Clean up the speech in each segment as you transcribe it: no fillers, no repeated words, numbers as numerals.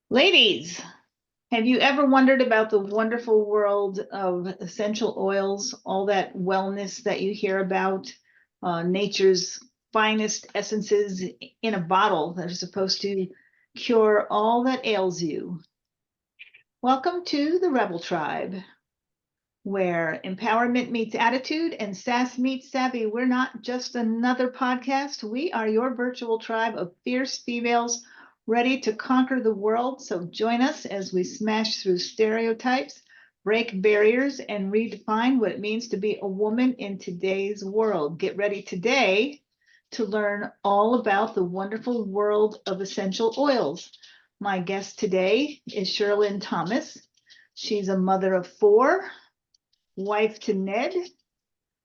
Ladies, have you ever wondered about the wonderful world of essential oils, all that wellness that you hear about, nature's finest essences in a bottle that are supposed to cure all that ails you? Welcome to the Rebel Tribe, where empowerment meets attitude and sass meets savvy. We're not just another podcast. We are your virtual tribe of fierce females ready to conquer the world. So join us as we smash through stereotypes, break barriers, and redefine what it means to be a woman in today's world. Get ready today to learn all about the wonderful world of essential oils. My guest today is Cherlynn Thomas. She's a mother of four, wife to Ned.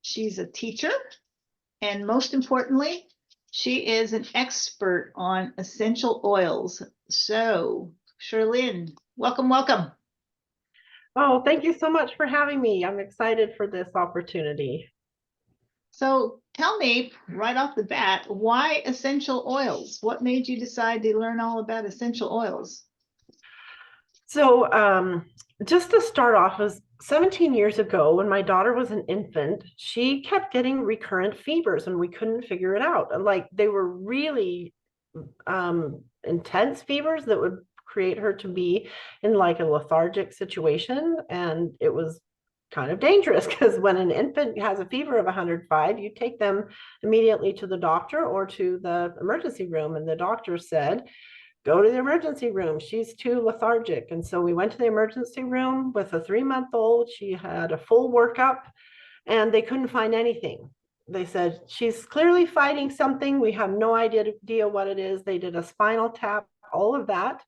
She's a teacher. And most importantly, she is an expert on essential oils. So, Cherlynn, welcome, welcome. Oh, thank you so much for having me. I'm excited for this opportunity. So, tell me right off the bat, why essential oils? What made you decide to learn all about essential oils? So, just to start off, was 17 years ago when my daughter was an infant, she kept getting recurrent fevers and we couldn't figure it out. And like they were really intense fevers that would create her to be in like a lethargic situation. And it was kind of dangerous because when an infant has a fever of 105, you take them immediately to the doctor or to the emergency room. And the doctor said, go to the emergency room. She's too lethargic. And so we went to the emergency room with a 3-month-old. She had a full workup and they couldn't find anything. They said, she's clearly fighting something. We have no idea what it is. They did a spinal tap, all of that.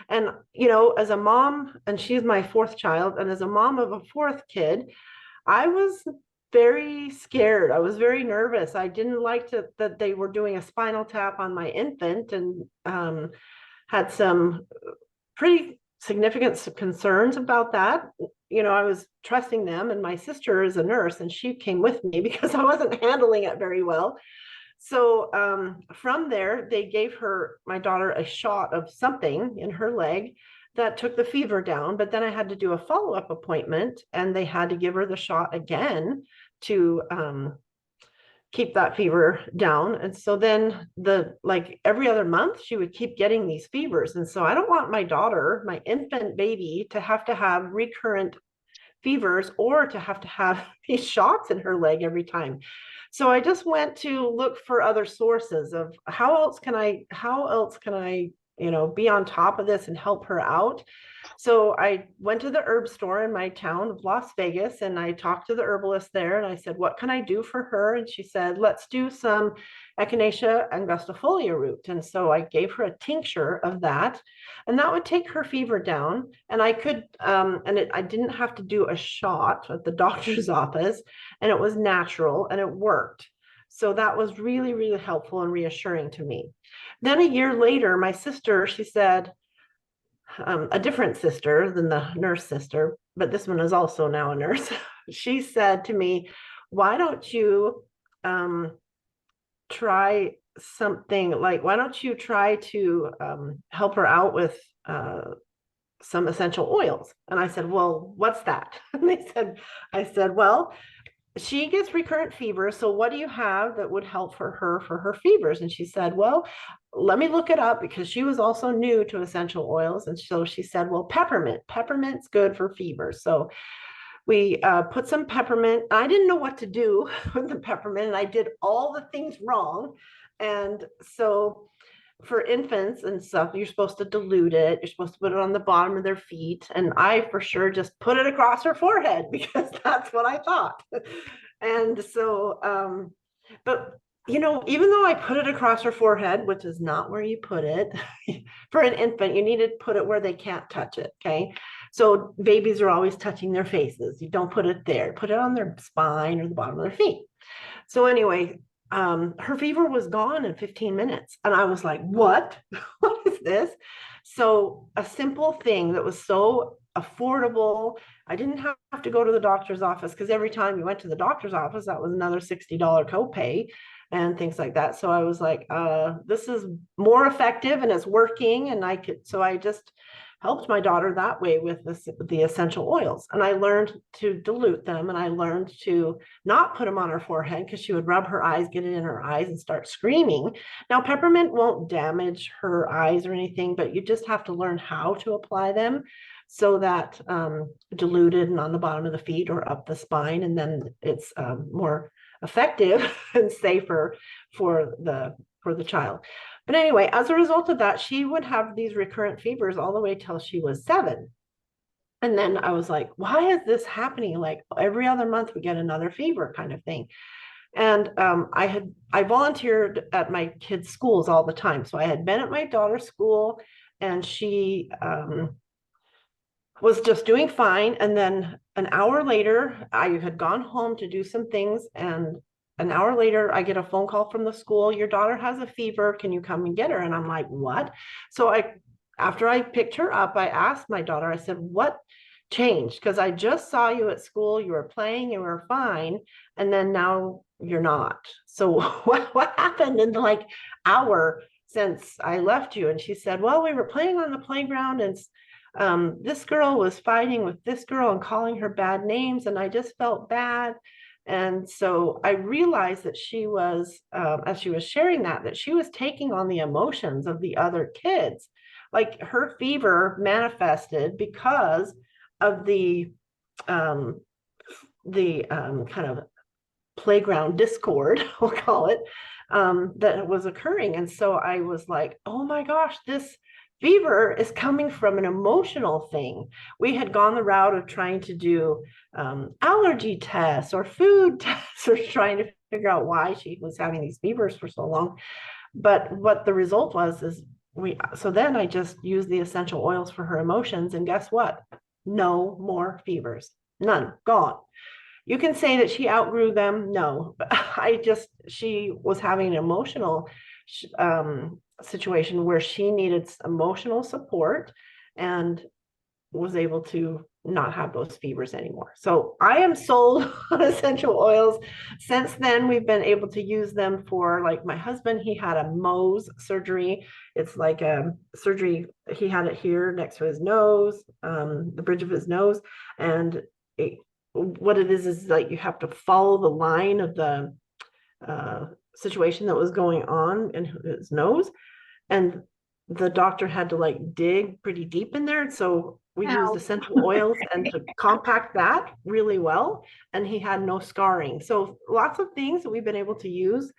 And, as a mom, and she's my fourth child, and as a mom of a fourth kid, I was very scared. I was very nervous. I didn't like that they were doing a spinal tap on my infant, and had some pretty significant concerns about that. I was trusting them, and my sister is a nurse and she came with me because I wasn't handling it very well. So from there, they gave my daughter, a shot of something in her leg that took the fever down. But then I had to do a follow-up appointment and they had to give her the shot again to keep that fever down. And so then every other month she would keep getting these fevers. And so I don't want my daughter, my infant baby, to have recurrent fevers or to have these shots in her leg every time. So I just went to look for other sources of how else can I be on top of this and help her out. So I went to the herb store in my town of Las Vegas and I talked to the herbalist there and I said, what can I do for her? And she said, let's do some echinacea angustifolia root. And so I gave her a tincture of that and that would take her fever down. And I could, I didn't have to do a shot at the doctor's office, and it was natural and it worked. So that was really, really helpful and reassuring to me. Then a year later, my sister, she said, a different sister than the nurse sister, but this one is also now a nurse. She said to me, why don't you try something like, why don't you try to help her out with some essential oils? And I said, well, what's that? And I said, well, she gets recurrent fever. So what do you have that would help for her fevers? And she said, well, let me look it up, because she was also new to essential oils. And so she said, well, peppermint's good for fever. So we put some peppermint. I didn't know what to do with the peppermint, and I did all the things wrong. And so for infants and stuff, you're supposed to dilute it. You're supposed to put it on the bottom of their feet. And I for sure just put it across her forehead because that's what I thought. And so, but even though I put it across her forehead, which is not where you put it, for an infant, you need to put it where they can't touch it. Okay. So babies are always touching their faces. You don't put it there, put it on their spine or the bottom of their feet. So anyway, her fever was gone in 15 minutes. And I was like, what? What is this? So a simple thing that was so affordable. I didn't have to go to the doctor's office, because every time you went to the doctor's office, that was another $60 copay. and things like that. So I was like, this is more effective and it's working. And so I just helped my daughter that way with the essential oils. And I learned to dilute them, and I learned to not put them on her forehead because she would rub her eyes, get it in her eyes and start screaming. Now, peppermint won't damage her eyes or anything, but you just have to learn how to apply them so that diluted and on the bottom of the feet or up the spine. And then it's more effective and safer for the child. But anyway, as a result of that, she would have these recurrent fevers all the way till she was 7. And then I was like, why is this happening? Like every other month we get another fever kind of thing. And I volunteered at my kids' schools all the time. So I had been at my daughter's school, and she was just doing fine. And then an hour later, I had gone home to do some things, and an hour later, I get a phone call from the school. Your daughter has a fever. Can you come and get her? And I'm like, what? So after I picked her up, I asked my daughter, I said, what changed? Because I just saw you at school. You were playing, you were fine. And then now you're not. So what happened in the like hour since I left you? And she said, well, we were playing on the playground, and this girl was fighting with this girl and calling her bad names. And I just felt bad. And so I realized that she was, as she was sharing that she was taking on the emotions of the other kids. Like her fever manifested because of the kind of playground discord, we'll call it, that was occurring. And so I was like, oh my gosh, this fever is coming from an emotional thing. We had gone the route of trying to do allergy tests or food tests, or trying to figure out why she was having these fevers for so long. But what the result was is so then I just used the essential oils for her emotions, and guess what? No more fevers. None. Gone. You can say that she outgrew them. No, but she was having an emotional situation where she needed emotional support, and was able to not have those fevers anymore. So I am sold on essential oils. Since then, we've been able to use them for, like, my husband, he had a Mohs surgery. It's like a surgery. He had it here next to his nose, the bridge of his nose. And what it is like you have to follow the line of the situation that was going on in his nose. And the doctor had to like dig pretty deep in there. So we used essential oils and to compact that really well. And he had no scarring. So lots of things that we've been able to use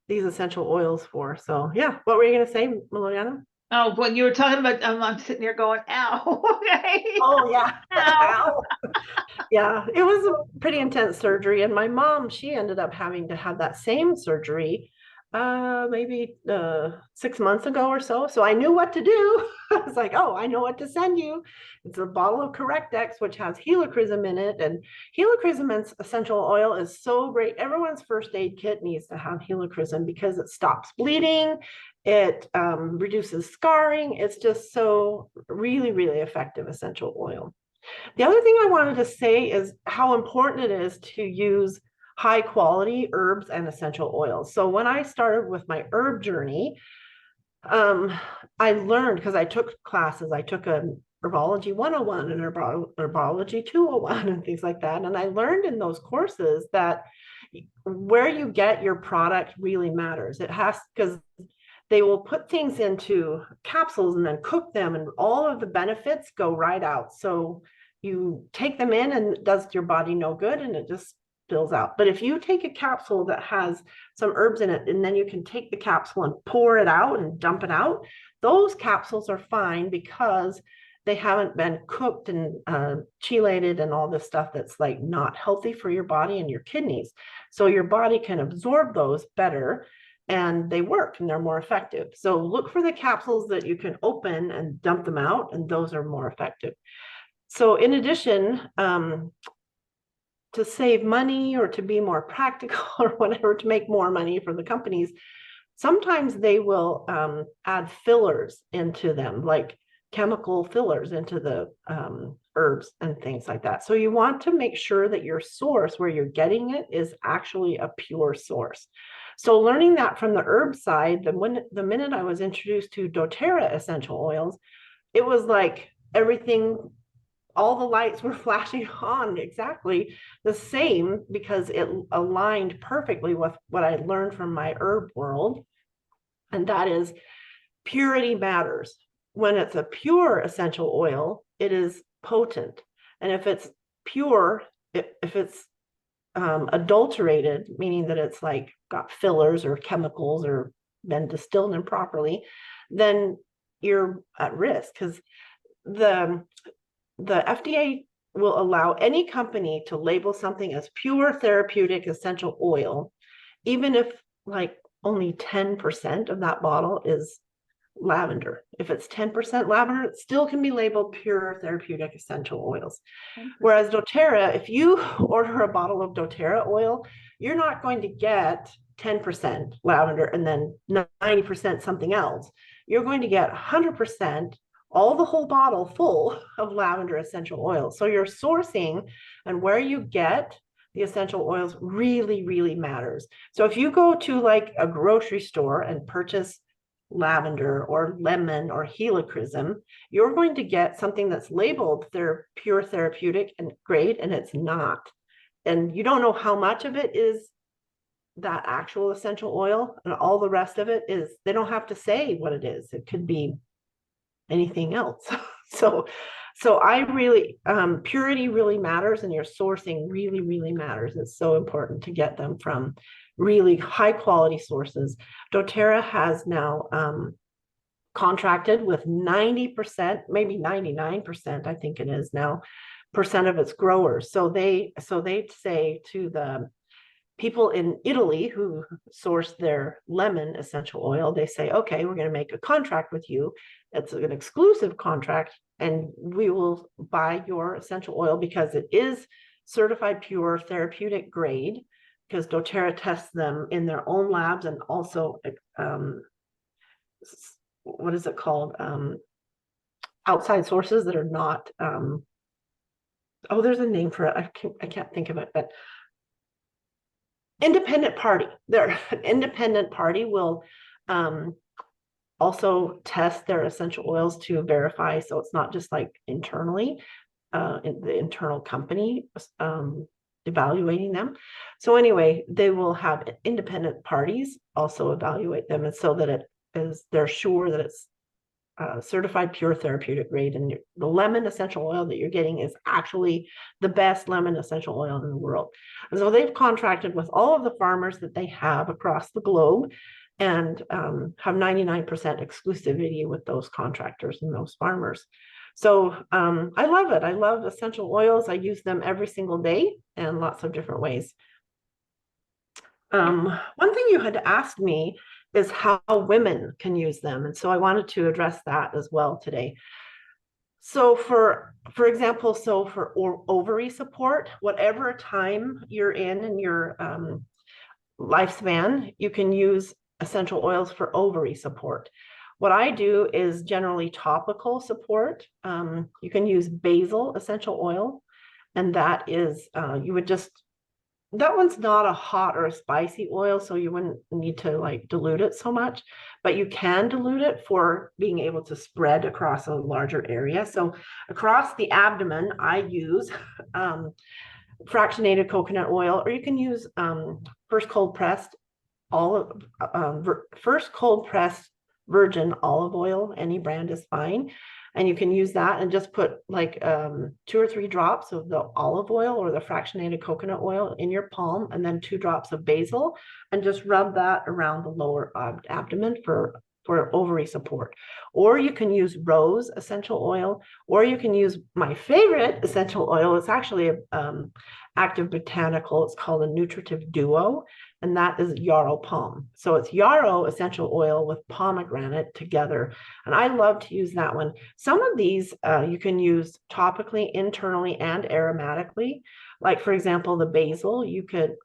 these essential oils for. So yeah, what were you going to say, Liliana? Oh, when you were talking about, I'm sitting there going, ow. Okay. Oh yeah. Ow. Yeah, it was a pretty intense surgery. And my mom, she ended up having to have that same surgery maybe 6 months ago or so. So I knew what to do. I was like, oh, I know what to send you. It's a bottle of Correctex, which has helichrysum in it. And helichrysum essential oil is so great. Everyone's first aid kit needs to have helichrysum because it stops bleeding. It reduces scarring. It's just so really, really effective essential oil. The other thing I wanted to say is how important it is to use high quality herbs and essential oils. So when I started with my herb journey, I learned, because I took classes, I took a herbology 101 and herbology 201 and things like that. And I learned in those courses that where you get your product really matters. It has, because they will put things into capsules and then cook them, and all of the benefits go right out. So you take them in and it does your body no good, and it just spills out. But if you take a capsule that has some herbs in it, and then you can take the capsule and pour it out and dump it out, those capsules are fine because they haven't been cooked and chelated and all this stuff that's like not healthy for your body and your kidneys. So your body can absorb those better, and they work and they're more effective. So look for the capsules that you can open and dump them out, and those are more effective. So in addition, to save money or to be more practical or whatever, to make more money for the companies, sometimes they will add fillers into them, like chemical fillers into the herbs and things like that. So you want to make sure that your source where you're getting it is actually a pure source. So learning that from the herb side, the minute I was introduced to doTERRA essential oils, it was like everything, all the lights were flashing on exactly the same, because it aligned perfectly with what I learned from my herb world. And that is, purity matters. When it's a pure essential oil, it is potent. And if it's pure, if it's adulterated, meaning that it's like got fillers or chemicals or been distilled improperly, then you're at risk, because the FDA will allow any company to label something as pure therapeutic essential oil, even if like only 10% of that bottle is lavender. If it's 10% lavender, it still can be labeled pure therapeutic essential oils. 10%. Whereas doTERRA, if you order a bottle of doTERRA oil, you're not going to get 10% lavender and then 90% something else. You're going to get 100%, all the whole bottle full of lavender essential oil. So your sourcing and where you get the essential oils really, really matters. So if you go to like a grocery store and purchase lavender or lemon or helichrysum, you're going to get something that's labeled their pure therapeutic and grade, and it's not. And you don't know how much of it is that actual essential oil, and all the rest of it is, they don't have to say what it is. It could be anything else. So I really, purity really matters, and your sourcing really, really matters. It's so important to get them from really high quality sources. doTERRA has now contracted with 90%, maybe 99%, I think it is now, percent of its growers. So they say to the people in Italy who source their lemon essential oil, they say, okay, we're going to make a contract with you. It's an exclusive contract, and we will buy your essential oil because it is certified pure therapeutic grade, because doTERRA tests them in their own labs, and also what is it called? Outside sources that are not, there's a name for it. I can't think of it, but independent party. An independent party will also test their essential oils to verify. So it's not just like internally, the internal company evaluating them. So anyway, they will have independent parties also evaluate them, and so that they're sure that it's certified pure therapeutic grade, and the lemon essential oil that you're getting is actually the best lemon essential oil in the world. And so they've contracted with all of the farmers that they have across the globe, and have 99% exclusivity with those contractors and those farmers. So I love it. I love essential oils. I use them every single day in lots of different ways. One thing you had asked me is how women can use them. And so I wanted to address that as well today. So for example, for ovary support, whatever time you're in your lifespan, you can use essential oils for ovary support. What I do is generally topical support. You can use basil essential oil, and that is, that one's not a hot or a spicy oil, so you wouldn't need to like dilute it so much, but you can dilute it for being able to spread across a larger area. So across the abdomen, I use fractionated coconut oil, or you can use first cold pressed virgin olive oil. Any brand is fine. And you can use that and just put like 2 or 3 drops of the olive oil or the fractionated coconut oil in your palm, and then 2 drops of basil, and just rub that around the lower abdomen for ovary support. Or you can use rose essential oil, or you can use my favorite essential oil. It's actually a active botanical. It's called a nutritive duo, and that is yarrow palm. So it's yarrow essential oil with pomegranate together, and I love to use that one. Some of these you can use topically, internally, and aromatically. Like for example, the basil,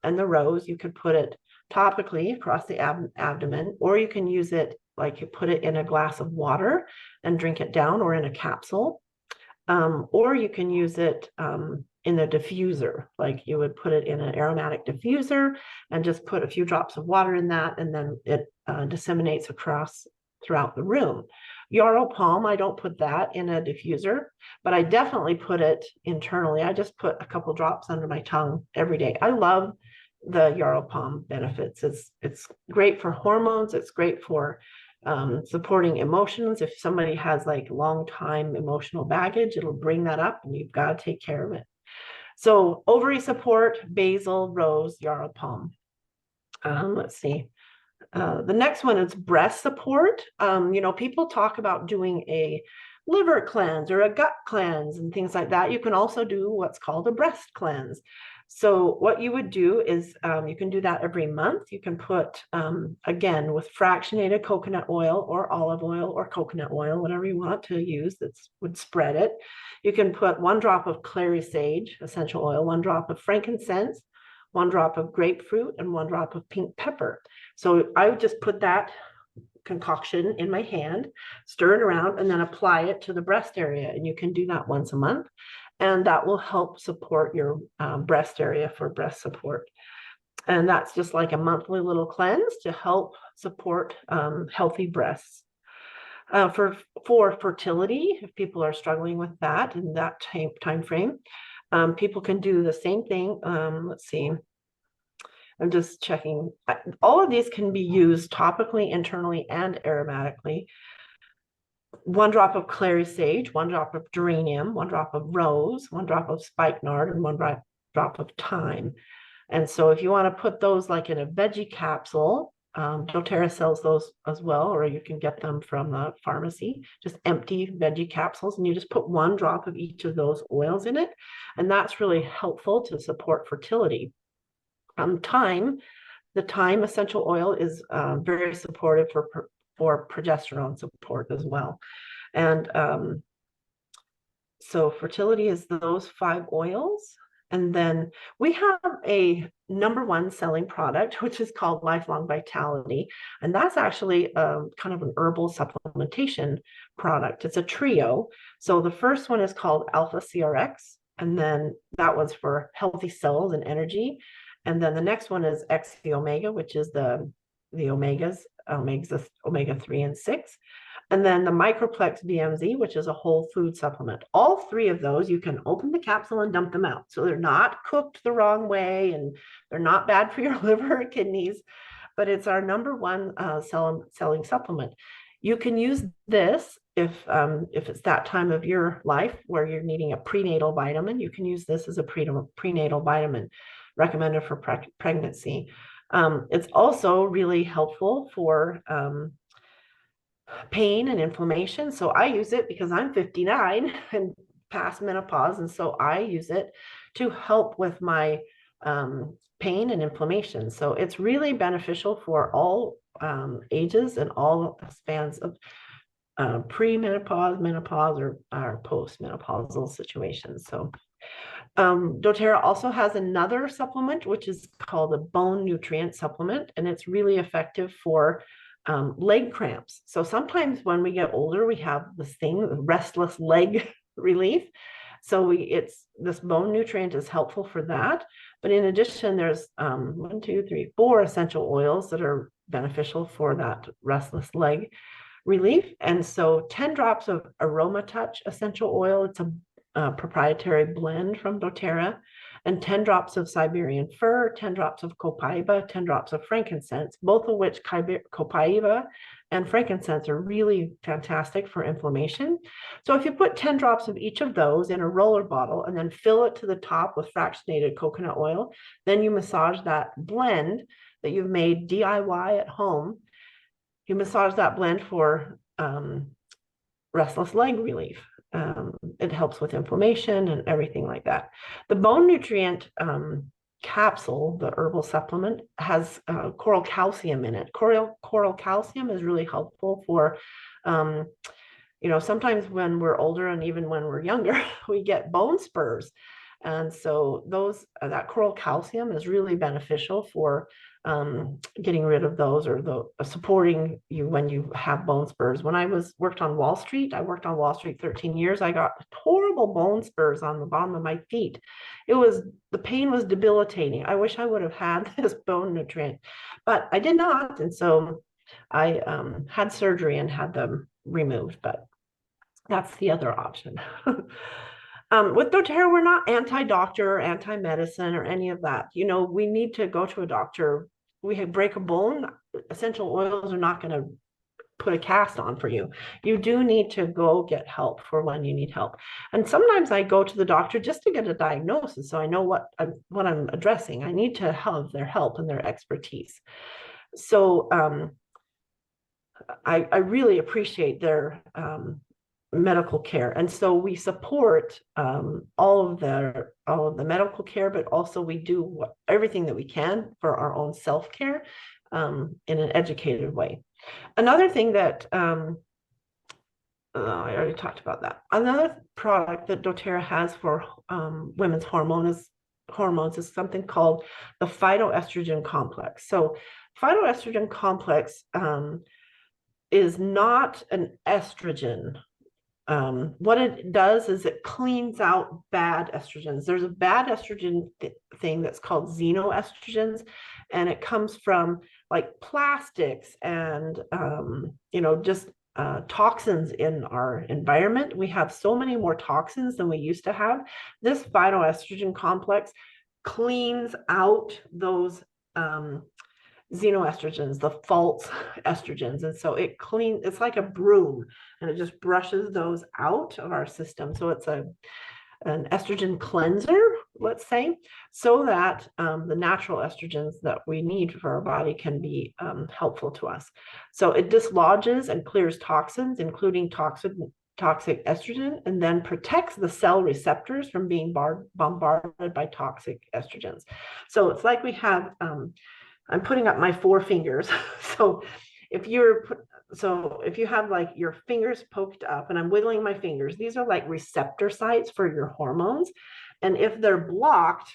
and the rose, you could put it topically across the abdomen, or you can use it like you put it in a glass of water and drink it down, or in a capsule. Or you can use it in a diffuser, like you would put it in an aromatic diffuser and just put a few drops of water in that, and then it disseminates across throughout the room. Yarrow palm, I don't put that in a diffuser, but I definitely put it internally. I just put a couple drops under my tongue every day. I love the yarrow palm benefits. It's great for hormones. It's great for supporting emotions. If somebody has like long time emotional baggage, it'll bring that up, and you've got to take care of it. So ovary support, basil, rose, yarrow palm. Let's see. The next one is breast support. People talk about doing a liver cleanse or a gut cleanse and things like that. You can also do what's called a breast cleanse. So what you would do is you can do that every month. You can put, again, with fractionated coconut oil or olive oil or coconut oil, whatever you want to use that would spread it. You can put 1 drop of clary sage essential oil, 1 drop of frankincense, 1 drop of grapefruit, and 1 drop of pink pepper. So I would just put that concoction in my hand, stir it around, and then apply it to the breast area. And you can do that once a month. And that will help support your breast area for breast support. And that's just like a monthly little cleanse to help support healthy breasts. For fertility, if people are struggling with that in that time frame, people can do the same thing. Let's see. I'm just checking. All of these can be used topically, internally, and aromatically. 1 drop of clary sage, 1 drop of geranium, 1 drop of rose, 1 drop of spikenard, and 1 drop of thyme. And so if you want to put those like in a veggie capsule, doTERRA sells those as well, or you can get them from the pharmacy, just empty veggie capsules, and you just put 1 drop of each of those oils in it. And that's really helpful to support fertility. Thyme, the thyme essential oil is very supportive for progesterone support as well. And so fertility is those 5 oils. And then we have a #1 selling product, which is called Lifelong Vitality. And that's actually kind of an herbal supplementation product. It's a trio. So the first one is called Alpha CRX. And then that one's for healthy cells and energy. And then the next one is XC Omega, which is the omegas, omega 3 and 6. And then the Microplex BMZ, which is a whole food supplement. All 3 of those, you can open the capsule and dump them out. So they're not cooked the wrong way, and they're not bad for your liver or kidneys, but it's our #1 selling supplement. You can use this if it's that time of your life where you're needing a prenatal vitamin. You can use this as a prenatal vitamin recommended for pregnancy. It's also really helpful for pain and inflammation. So I use it because I'm 59 and past menopause. And so I use it to help with my pain and inflammation. So it's really beneficial for all ages and all spans of pre-menopause, menopause, or post-menopausal situations. So doTERRA also has another supplement, which is called a bone nutrient supplement, and it's really effective for leg cramps. So sometimes when we get older, we have this thing, restless leg relief. So this bone nutrient is helpful for that. But in addition, there's 1, 2, 3, 4 essential oils that are beneficial for that restless leg relief. And so 10 drops of Aroma Touch essential oil. It's a proprietary blend from doTERRA, and 10 drops of Siberian fir, 10 drops of copaiba, 10 drops of frankincense, both of which copaiba and frankincense are really fantastic for inflammation. So if you put 10 drops of each of those in a roller bottle and then fill it to the top with fractionated coconut oil, then you massage that blend that you've made DIY at home. You massage that blend for restless leg relief. It helps with inflammation and everything like that. The bone nutrient capsule, the herbal supplement, has coral calcium in it. Coral calcium is really helpful for, sometimes when we're older and even when we're younger, we get bone spurs. And so that coral calcium is really beneficial for getting rid of those, or the supporting you when you have bone spurs. When I worked on Wall Street, I worked on Wall Street 13 years. I got horrible bone spurs on the bottom of my feet. The pain was debilitating. I wish I would have had this bone nutrient, but I did not. And so I had surgery and had them removed, but that's the other option. With doTERRA, we're not anti-doctor or anti-medicine or any of that. We need to go to a doctor. We break a bone, essential oils are not going to put a cast on for you. You do need to go get help for when you need help. And sometimes I go to the doctor just to get a diagnosis, so I know what I'm addressing. I need to have their help and their expertise. So I really appreciate their medical care, and so we support all of the medical care, but also we do everything that we can for our own self-care in an educated way. Another thing that I already talked about that. Another product that doTERRA has for women's hormones is something called the phytoestrogen complex. So phytoestrogen complex is not an estrogen. What it does is it cleans out bad estrogens. There's a bad estrogen thing that's called xenoestrogens, and it comes from like plastics and just toxins in our environment. We have so many more toxins than we used to have. This phytoestrogen complex cleans out those xenoestrogens, the false estrogens. And so it's like a broom, and it just brushes those out of our system. So it's an estrogen cleanser, let's say, so that the natural estrogens that we need for our body can be helpful to us. So it dislodges and clears toxins, including toxic estrogen, and then protects the cell receptors from being bombarded by toxic estrogens. So it's like we have I'm putting up my 4 fingers. So if you have like your fingers poked up, and I'm wiggling my fingers, these are like receptor sites for your hormones. And if they're blocked,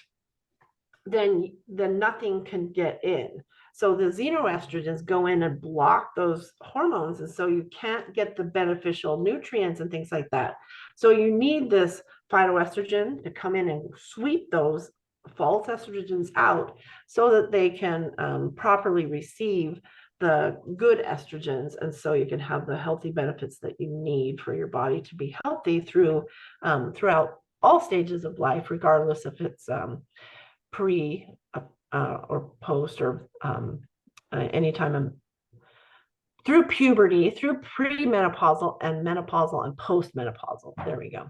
then nothing can get in. So the xenoestrogens go in and block those hormones. And so you can't get the beneficial nutrients and things like that. So you need this phytoestrogen to come in and sweep those false estrogens out so that they can properly receive the good estrogens, and so you can have the healthy benefits that you need for your body to be healthy throughout all stages of life, regardless if it's pre or post or anytime through puberty, through premenopausal and menopausal and postmenopausal. There we go.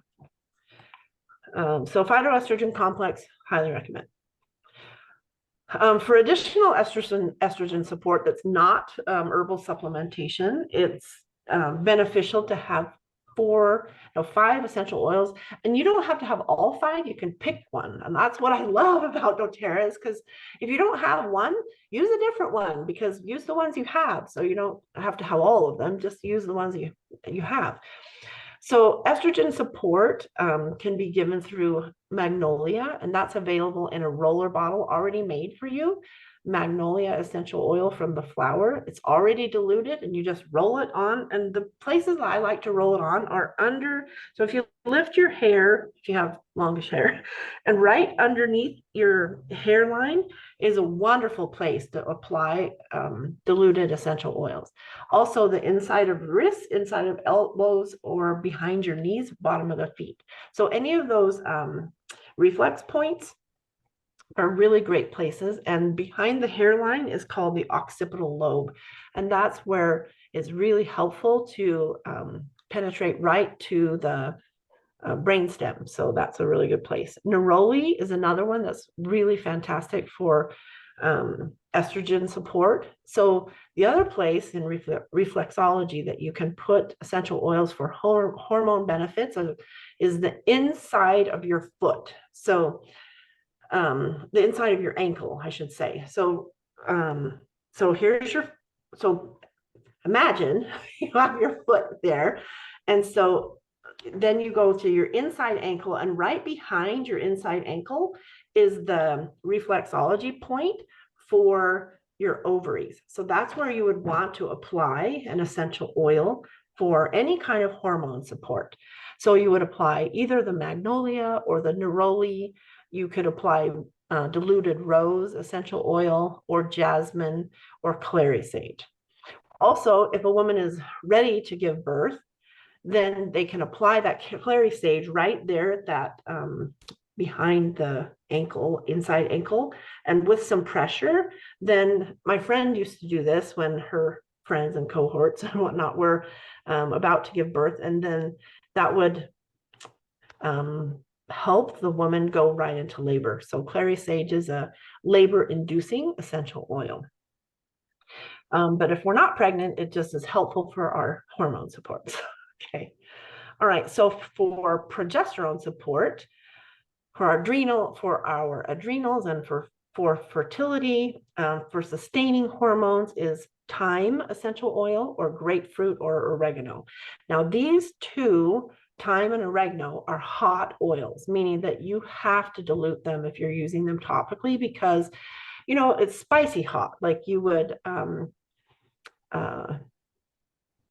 So phytoestrogen complex, highly recommend. For additional estrogen support that's not herbal supplementation, it's beneficial to have 5 essential oils, and you don't have to have all 5. You can pick one, and that's what I love about doTERRA, is because if you don't have one, use a different one, because use the ones you have, so you don't have to have all of them. Just use the ones you have. So estrogen support can be given through Magnolia, and that's available in a roller bottle already made for you. Magnolia essential oil from the flower. It's already diluted, and you just roll it on. And the places I like to roll it on are under. So if you lift your hair, if you have longish hair, and right underneath your hairline is a wonderful place to apply diluted essential oils. Also, the inside of wrists, inside of elbows, or behind your knees, bottom of the feet. So any of those reflex points are really great places. And behind the hairline is called the occipital lobe. And that's where it's really helpful to penetrate right to the brainstem. So that's a really good place. Neroli is another one that's really fantastic for estrogen support. So the other place in reflexology that you can put essential oils for hormone benefits is the inside of your foot. So the inside of your ankle, I should say. So so imagine you have your foot there, and so then you go to your inside ankle, and right behind your inside ankle is the reflexology point for your ovaries. So that's where you would want to apply an essential oil for any kind of hormone support. So you would apply either the magnolia or the neroli. You could apply diluted rose essential oil or jasmine or clary sage. Also, if a woman is ready to give birth, then they can apply that clary sage right there at that behind the ankle, inside ankle, and with some pressure. Then my friend used to do this when her friends and cohorts and whatnot were about to give birth, and then that would help the woman go right into labor. So clary sage is a labor-inducing essential oil. But if we're not pregnant, it just is helpful for our hormone supports. Okay. All right. So for progesterone support, for our adrenals and for fertility, for sustaining hormones is thyme essential oil or grapefruit or oregano. Now, these two, thyme and oregano, are hot oils, meaning that you have to dilute them if you're using them topically because, you know, it's spicy hot. Like you would,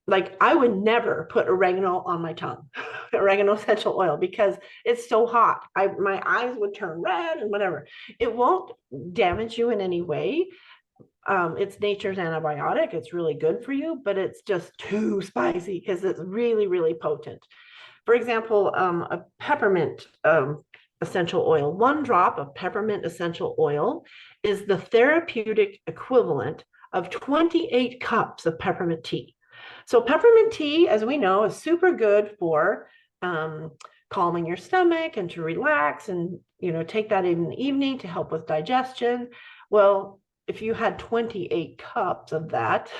like I would never put oregano on my tongue, oregano essential oil, because it's so hot. My eyes would turn red and whatever. It won't damage you in any way. It's nature's antibiotic. It's really good for you, but it's just too spicy because it's really, really potent. For example, a peppermint essential oil, 1 drop of peppermint essential oil is the therapeutic equivalent of 28 cups of peppermint tea. So peppermint tea, as we know, is super good for calming your stomach and to relax and, you know, take that in the evening to help with digestion. Well, if you had 28 cups of that,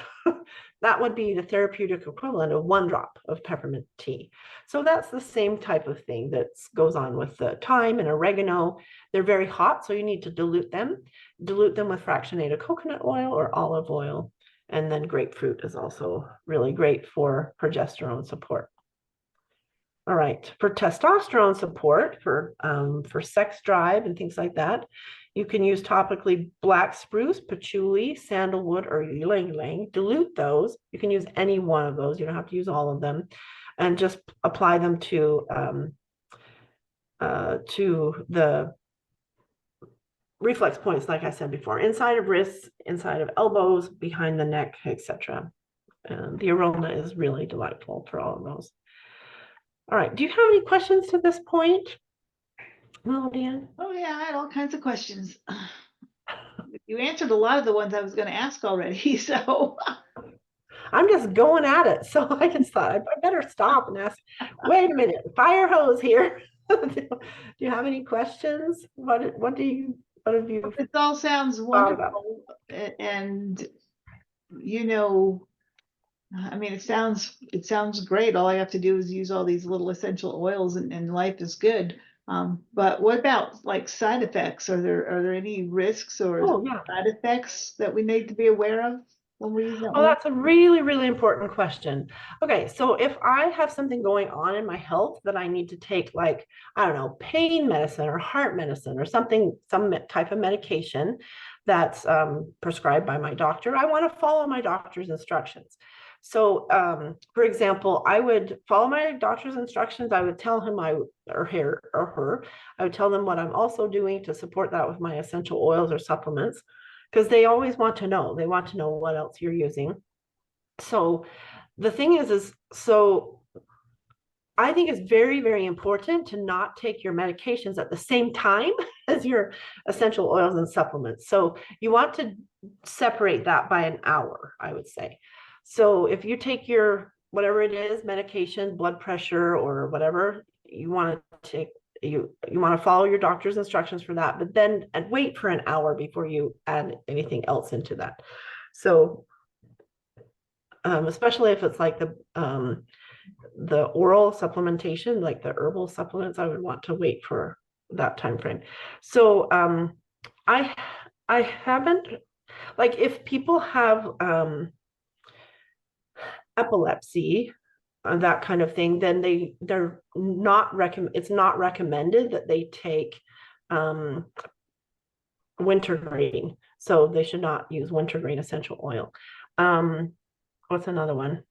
that would be the therapeutic equivalent of 1 drop of peppermint tea. So that's the same type of thing that goes on with the thyme and oregano. They're very hot, so you need to dilute them. Dilute them with fractionated coconut oil or olive oil. And then grapefruit is also really great for progesterone support. All right, for testosterone support, for sex drive and things like that, you can use topically black spruce, patchouli, sandalwood, or ylang ylang. Dilute those. You can use any one of those. You don't have to use all of them, and just apply them to the reflex points, like I said before, inside of wrists, inside of elbows, behind the neck, etc. And the aroma is really delightful for all of those. All right. Do you have any questions to this point, Melodian? Oh yeah, I had all kinds of questions. You answered a lot of the ones I was going to ask already, so. I'm just going at it. So I just thought I better stop and ask, wait a minute, fire hose here. Do you have any questions? What have you It all sounds wonderful, and you know, I mean, it sounds great. All I have to do is use all these little essential oils, and life is good. But what about like side effects? Are there any risks or side effects that we need to be aware of when we use that? Oh, that's a really, really important question. Okay, so if I have something going on in my health that I need to take, like, I don't know, pain medicine or heart medicine or something, some type of medication that's prescribed by my doctor, I want to follow my doctor's instructions. So, for example, I would follow my doctor's instructions. I would tell him I would tell them what I'm also doing to support that with my essential oils or supplements, because they always want to know. They want to know what else you're using. So the thing is so I think it's very, very important to not take your medications at the same time as your essential oils and supplements. So you want to separate that by an hour, I would say. So if you take your, whatever it is, medication, blood pressure, or whatever, you want to take, you want to follow your doctor's instructions for that, but then and wait for an hour before you add anything else into that. So especially if it's like the oral supplementation, like the herbal supplements, I would want to wait for that time frame. So I haven't, like, if people have epilepsy, that kind of thing, then it's not recommended that they take wintergreen. So they should not use wintergreen essential oil. What's another one?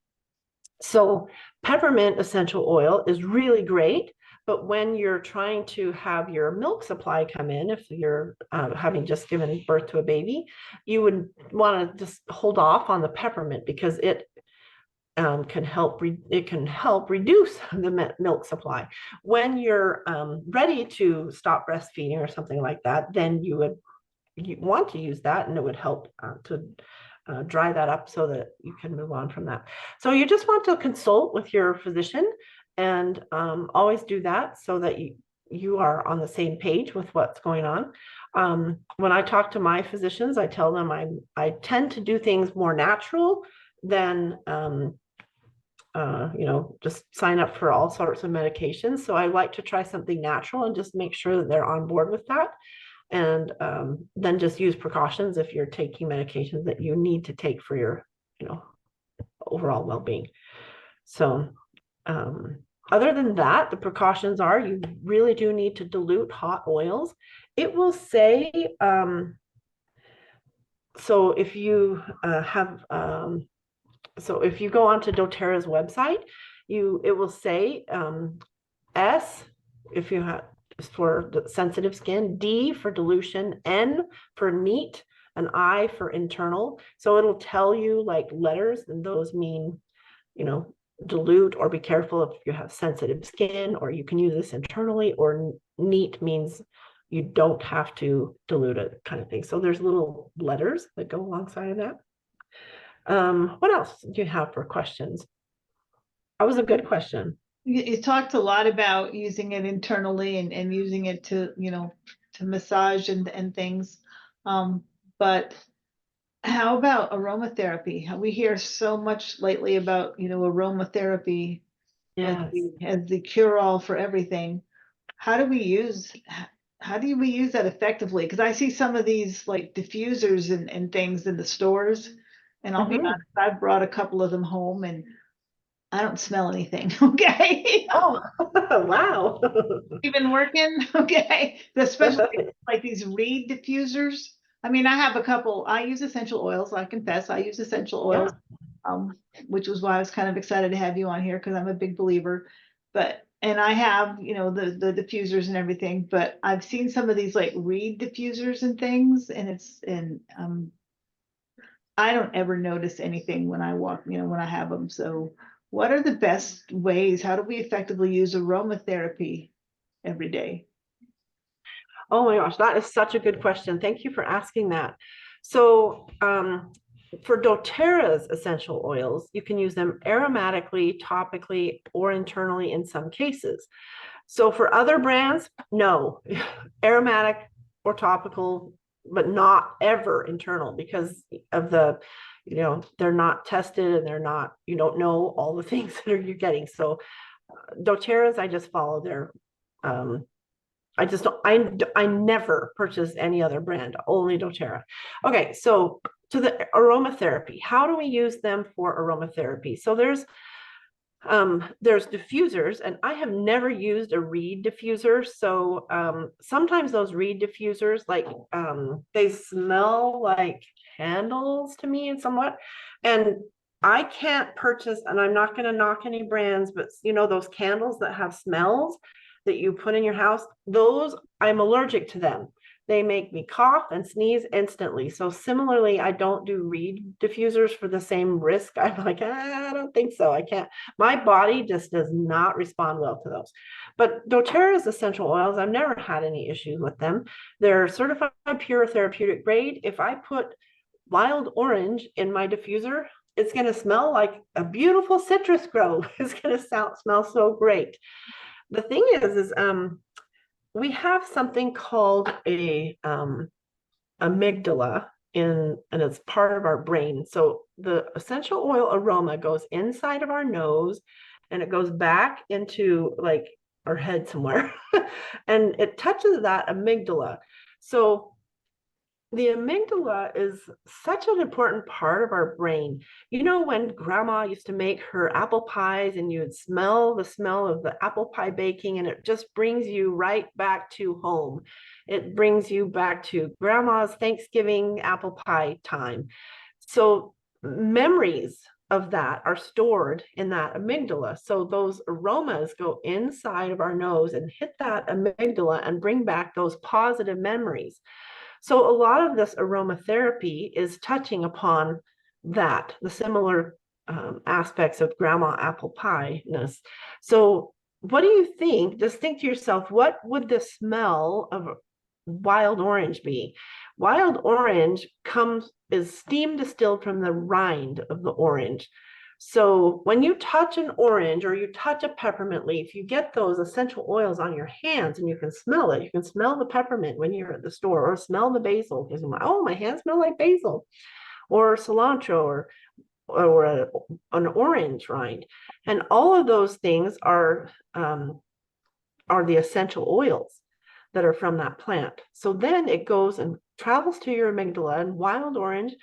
So peppermint essential oil is really great, but when you're trying to have your milk supply come in, if you're having just given birth to a baby, you would want to just hold off on the peppermint because it can help reduce the milk supply. When you're ready to stop breastfeeding or something like that, then you want to use that, and it would help to dry that up so that you can move on from that. So you just want to consult with your physician, and always do that so that you are on the same page with what's going on. When I talk to my physicians, I tell them I tend to do things more natural than just sign up for all sorts of medications. So I like to try something natural and just make sure that they're on board with that. And then just use precautions if you're taking medications that you need to take for your, overall well-being. So other than that, the precautions are you really do need to dilute hot oils. It will say, so if you so if you go onto doTERRA's website, it will say S if you have for sensitive skin, D for dilution, N for neat, and I for internal. So it'll tell you like letters, and those mean, dilute, or be careful if you have sensitive skin, or you can use this internally, or neat means you don't have to dilute it, kind of thing. So there's little letters that go alongside of that. What else do you have for questions? That was a good question. You talked a lot about using it internally and using it to, to massage and things. But how about aromatherapy? We hear so much lately about, aromatherapy as Yes. the cure-all for everything. How do we use that effectively? Because I see some of these like diffusers and things in the stores, and I'll be Mhm. honest, I've brought a couple of them home and I don't smell anything. Okay. Oh, wow. Even working. Okay. Especially like these reed diffusers. I mean, I have a couple. I use essential oils. I confess, I use essential Yeah. oils, which was why I was kind of excited to have you on here because I'm a big believer. And I have, the diffusers and everything, but I've seen some of these like reed diffusers and things, and I don't ever notice anything when I walk, when I have them. So what are the best ways? How do we effectively use aromatherapy every day? Oh my gosh, that is such a good question. Thank you for asking that. So, for doTERRA's essential oils, you can use them aromatically, topically, or internally in some cases. So for other brands, no, aromatic or topical, but not ever internal because of they're not tested, and you don't know all the things that you're getting. So doTERRA's, I just follow their, I just don't, I never purchase any other brand, only doTERRA. Okay, so to the aromatherapy, how do we use them for aromatherapy? So there's diffusers, and I have never used a reed diffuser. So sometimes those reed diffusers, like they smell like candles to me, and somewhat. And I can't purchase, and I'm not going to knock any brands, but those candles that have smells that you put in your house, those I'm allergic to them. They make me cough and sneeze instantly. So similarly, I don't do reed diffusers for the same risk. I'm like, I don't think so. I can't. My body just does not respond well to those. But doTERRA's essential oils, I've never had any issues with them. They're certified pure therapeutic grade. If I put wild orange in my diffuser, it's going to smell like a beautiful citrus grove. It's going to smell so great. The thing is we have something called a amygdala and it's part of our brain. So the essential oil aroma goes inside of our nose, and it goes back into like our head somewhere, and it touches that amygdala. So The amygdala is such an important part of our brain. You know, when grandma used to make her apple pies and you would smell the smell of the apple pie baking, and it just brings you right back to home. It brings you back to grandma's Thanksgiving apple pie time. So memories of that are stored in that amygdala. So those aromas go inside of our nose and hit that amygdala and bring back those positive memories. So a lot of this aromatherapy is touching upon that, the similar aspects of grandma apple pie-ness. So what do you think? Just think to yourself, what would the smell of wild orange be? Wild orange is steam distilled from the rind of the orange. So when you touch an orange or you touch a peppermint leaf, you get those essential oils on your hands and you can smell it. You can smell the peppermint when you're at the store, or smell the basil because oh, my hands smell like basil, or cilantro, or an orange rind. And all of those things are the essential oils that are from that plant. So then it goes and travels to your amygdala, and wild orange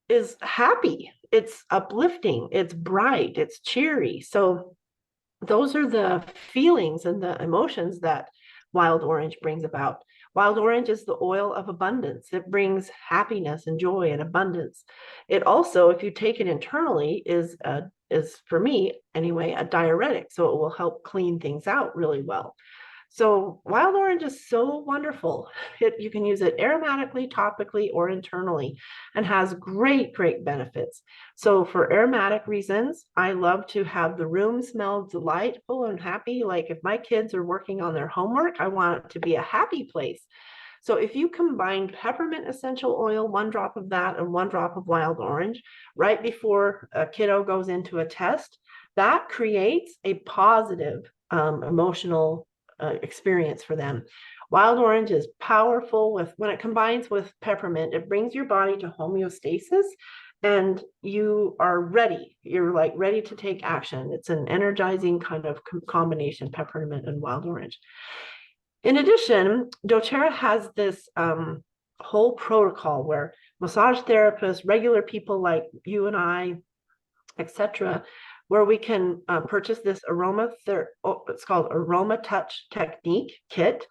is happy, it's uplifting, it's bright, it's cheery. So those are the feelings and the emotions that wild orange brings about. Wild orange is the oil of abundance. It brings happiness and joy and abundance. It also, if you take it internally, is for me anyway, a diuretic. So it will help clean things out really well. So wild orange is so wonderful. You can use it aromatically, topically, or internally, and has great, great benefits. So for aromatic reasons, I love to have the room smell delightful and happy. Like if my kids are working on their homework, I want it to be a happy place. So if you combine peppermint essential oil, 1 drop of that and 1 drop of wild orange right before a kiddo goes into a test, that creates a positive emotional experience for them. Wild orange is powerful when it combines with peppermint, it brings your body to homeostasis and you are ready. You're like ready to take action. It's an energizing kind of combination, peppermint and wild orange. In addition, doTERRA has this whole protocol where massage therapists, regular people like you and I, etc., where we can purchase this it's called Aroma Touch Technique kit.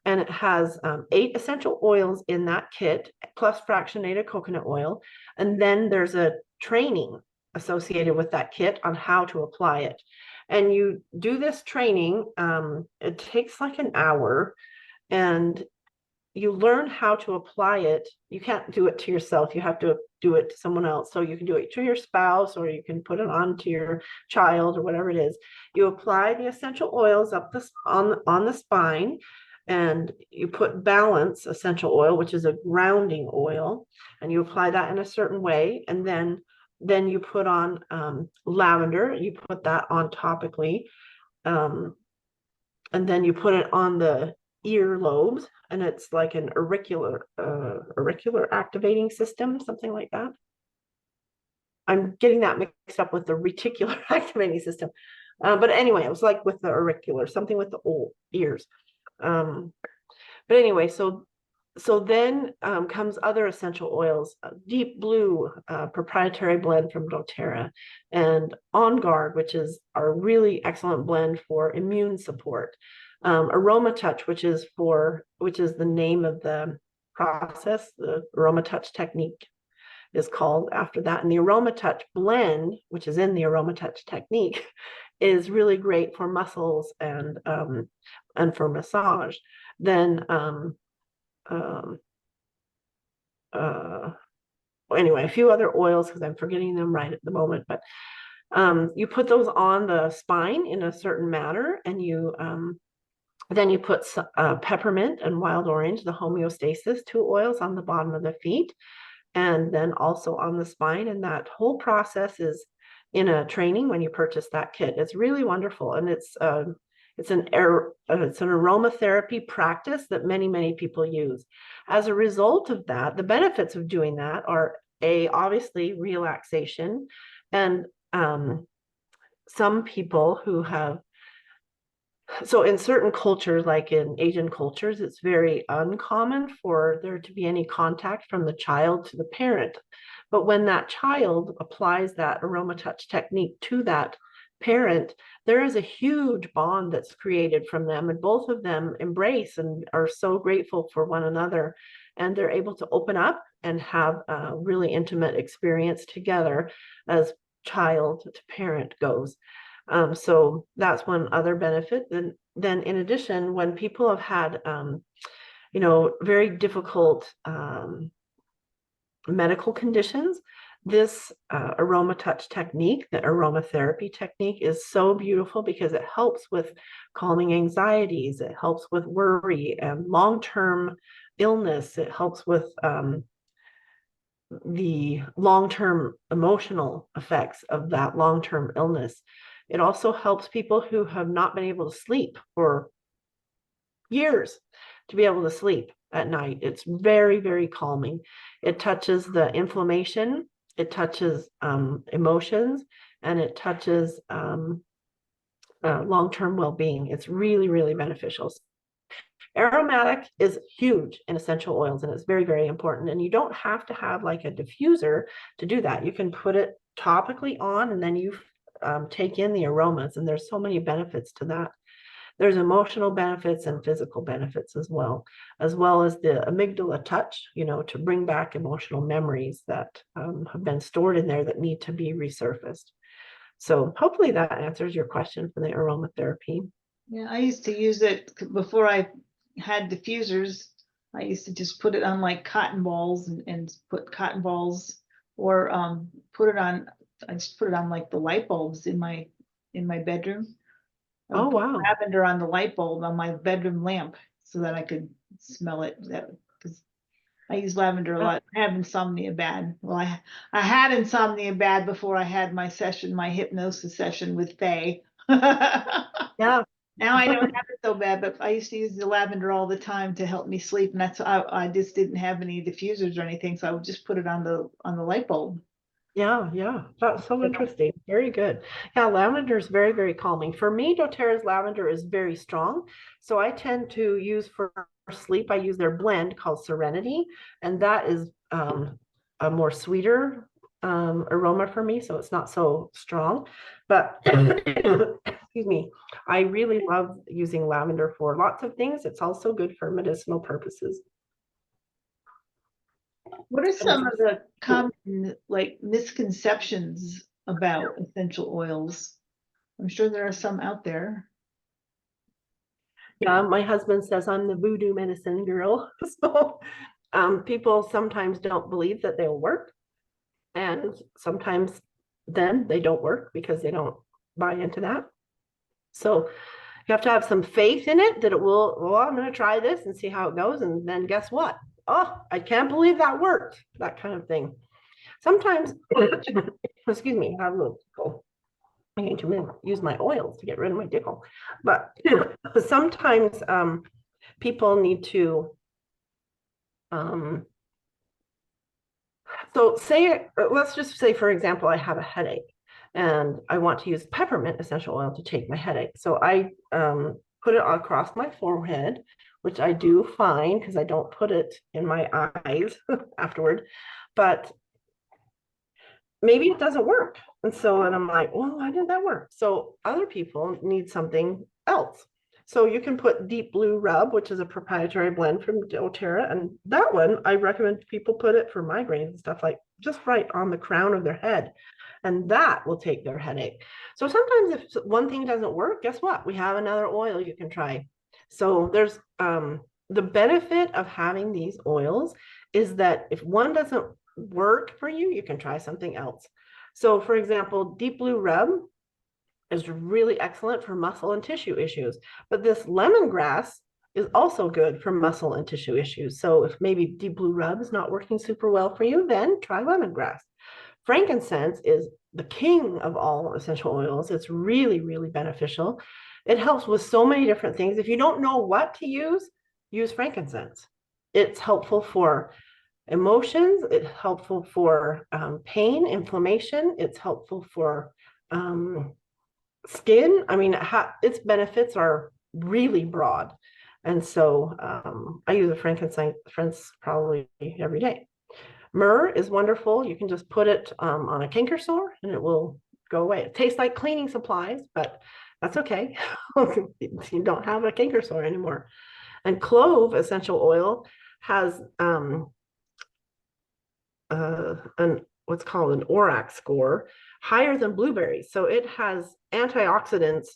And it has 8 essential oils in that kit, plus fractionated coconut oil. And then there's a training associated with that kit on how to apply it. And you do this training, it takes like an hour, and you learn how to apply it. You can't do it to yourself. You have to do it to someone else. So you can do it to your spouse, or you can put it on to your child, or whatever it is. You apply the essential oils up on the spine, and you put balance essential oil, which is a grounding oil, and you apply that in a certain way. And then you put on lavender. You put that on topically, and then you put it on the ear lobes, and it's like an auricular activating system, something like that. I'm getting that mixed up with the reticular activating system, but anyway, it was like with the auricular, something with the old ears. But anyway, so then comes other essential oils, Deep Blue, proprietary blend from doTERRA, and On Guard, which is our really excellent blend for immune support. Aroma Touch, which is the name of the process, the Aroma Touch technique is called after that. And the Aroma Touch blend, which is in the Aroma Touch technique, is really great for muscles and for massage. Then anyway, a few other oils because I'm forgetting them right at the moment, but you put those on the spine in a certain manner, and then you put peppermint and wild orange, the homeostasis, 2 oils on the bottom of the feet, and then also on the spine. And that whole process is in a training when you purchase that kit. It's really wonderful, and it's an aromatherapy practice that many people use. As a result of that, the benefits of doing that are obviously relaxation, and some people who have So in certain cultures, like in Asian cultures, it's very uncommon for there to be any contact from the child to the parent. But when that child applies that aroma touch technique to that parent, there is a huge bond that's created from them, and both of them embrace and are so grateful for one another. And they're able to open up and have a really intimate experience together as child to parent goes. So that's one other benefit. Then in addition, when people have had, very difficult medical conditions, this aroma touch technique, the aromatherapy technique, is so beautiful because it helps with calming anxieties. It helps with worry and long-term illness. It helps with the long-term emotional effects of that long-term illness. It also helps people who have not been able to sleep for years to be able to sleep at night. It's very, very calming. It touches the inflammation, it touches emotions, and it touches long-term well-being. It's really, really beneficial. Aromatic is huge in essential oils, and it's very, very important. And you don't have to have like a diffuser to do that. You can put it topically on, and then you take in the aromas, and there's so many benefits to that. There's emotional benefits and physical benefits as well as the amygdala touch, to bring back emotional memories that have been stored in there that need to be resurfaced. So hopefully that answers your question for the aromatherapy. Yeah, I used to use it before I had diffusers. I used to just put it on like cotton balls and put cotton balls or put it on, I just put it on like the light bulbs in my bedroom. I Oh, would put wow. lavender on the light bulb on my bedroom lamp so that I could smell it. That because I use lavender a lot. I have insomnia bad. Well, I had insomnia bad before I had my hypnosis session with Faye. Yeah. Now I don't have it so bad, but I used to use the lavender all the time to help me sleep, and I just didn't have any diffusers or anything, so I would just put it on the light bulb. Yeah, yeah, that's so interesting. Very good. Yeah, lavender is very, very calming. For me, doTERRA's lavender is very strong. So I tend to use for sleep, I use their blend called Serenity, and that is a more sweeter aroma for me. So it's not so strong. But excuse me, I really love using lavender for lots of things. It's also good for medicinal purposes. What are And if some of the common like misconceptions about essential oils? I'm sure there are some out there. Yeah, my husband says I'm the voodoo medicine girl. So people sometimes don't believe that they'll work. And sometimes then they don't work because they don't buy into that. So you have to have some faith in it that it will, well, I'm going to try this and see how it goes. And then guess what? Oh, I can't believe that worked. That kind of thing. Sometimes, excuse me, I have a little tickle. I need to use my oils to get rid of my tickle. But sometimes people need to so let's just say, for example, I have a headache and I want to use peppermint essential oil to take my headache. So I put it across my forehead, which I do fine because I don't put it in my eyes afterward. But maybe it doesn't work. And so, and I'm like, well, why didn't that work? So other people need something else. So you can put Deep Blue Rub, which is a proprietary blend from doTERRA. And that one, I recommend people put it for migraines and stuff, like just right on the crown of their head. And that will take their headache. So sometimes if one thing doesn't work, guess what? We have another oil you can try. So there's the benefit of having these oils is that if one doesn't work for you, you can try something else. So for example, Deep Blue Rub is really excellent for muscle and tissue issues, but this lemongrass is also good for muscle and tissue issues. So if maybe Deep Blue Rub is not working super well for you, then try lemongrass. Frankincense is the king of all essential oils. It's really, really beneficial. It helps with so many different things. If you don't know what to use frankincense. It's helpful for emotions, it's helpful for pain, inflammation, it's helpful for skin. I mean, its benefits are really broad. And so I use a frankincense probably every day. Myrrh is wonderful. You can just put it on a canker sore and it will go away. It tastes like cleaning supplies, but that's okay. You don't have a canker sore anymore. And clove essential oil has an what's called an ORAC score higher than blueberries. So it has antioxidants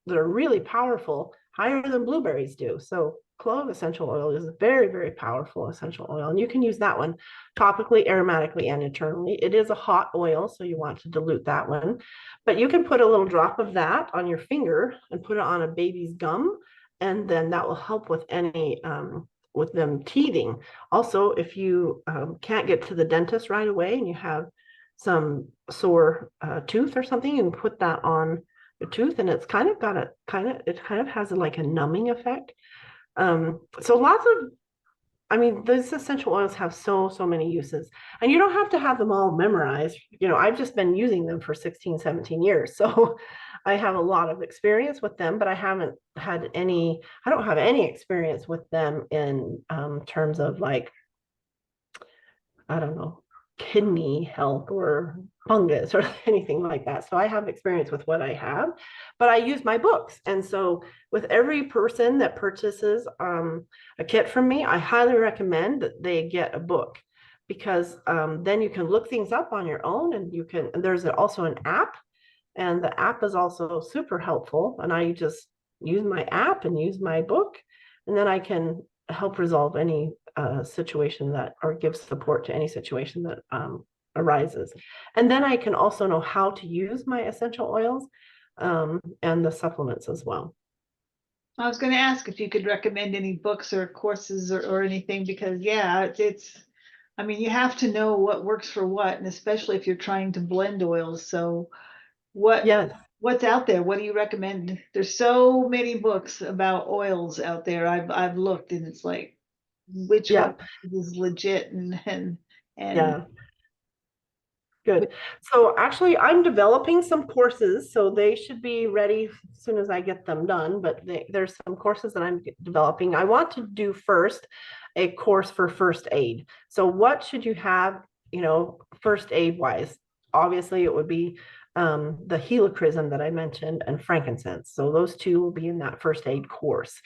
that are really powerful, higher than blueberries do. So clove essential oil is a very, very powerful essential oil. And you can use that one topically, aromatically, and internally. It is a hot oil, so you want to dilute that one. But you can put a little drop of that on your finger and put it on a baby's gum, and then that will help with any with them teething. Also, if you can't get to the dentist right away and you have some sore tooth or something, you can put that on your tooth, and it's kind of got a it kind of has like a numbing effect. So lots of, I mean, those essential oils have so many uses, and you don't have to have them all memorized. I've just been using them for 16, 17 years. So I have a lot of experience with them, but I don't have any experience with them in terms of like, I don't know, kidney health or fungus or anything like that. So I have experience with what I have, but I use my books. And so with every person that purchases a kit from me, I highly recommend that they get a book, because then you can look things up on your own, and there's also an app, and the app is also super helpful. And I just use my app and use my book, and then I can help resolve any situation or give support to any situation that arises. And then I can also know how to use my essential oils and the supplements as well. I was going to ask if you could recommend any books or courses or anything, because yeah, I mean, you have to know what works for what, and especially if you're trying to blend oils. So Yes. what's out there? What do you recommend? There's so many books about oils out there. I've looked, and it's like, which Yeah. one is legit and Yeah. Good. So actually, I'm developing some courses, so they should be ready as soon as I get them done. But there's some courses that I'm developing. I want to do first a course for first aid. So what should you have, first aid wise? Obviously, it would be the helichrysum that I mentioned and frankincense. So those two will be in that first aid course.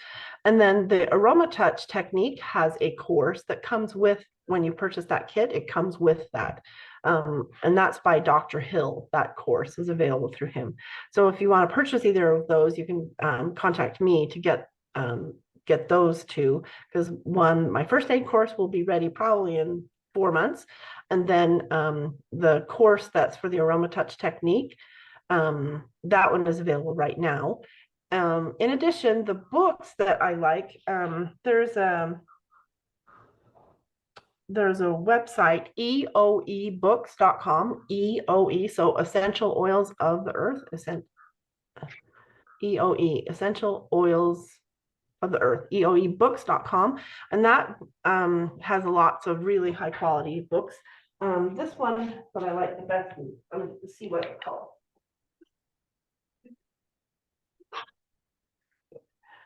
And then the Aroma Touch technique has a course that comes with, when you purchase that kit, it comes with that. And that's by Dr. Hill. That course is available through him. So if you want to purchase either of those, you can contact me to get those two, because my first aid course will be ready probably in 4 months. And then the course that's for the Aroma Touch technique, that one is available right now. In addition, the books that I like, there's a website, eoebooks.com, EOE, so Essential Oils of the Earth, EOE, Essential Oils of the Earth, eoebooks.com. And that has lots of really high quality books. This one that I like the best, let's see what it's called.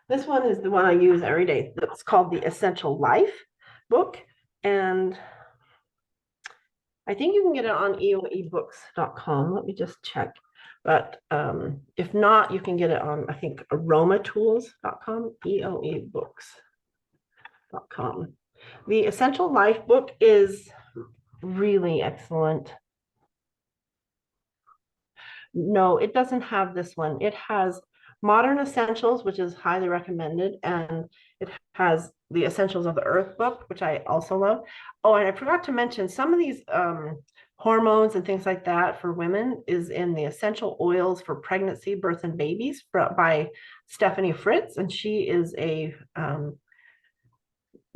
This one is the one I use every day. It's called the Essential Life book. And I think you can get it on eoebooks.com. Let me just check. But if not, you can get it on, I think, aromatools.com, eoebooks.com. The Essential Life book is really excellent. No, it doesn't have this one. It has Modern Essentials, which is highly recommended, and it has the Essentials of the Earth book, which I also love. Oh, and I forgot to mention some of these hormones and things like that for women is in the Essential Oils for Pregnancy, Birth, and Babies by Stephanie Fritz, and she is a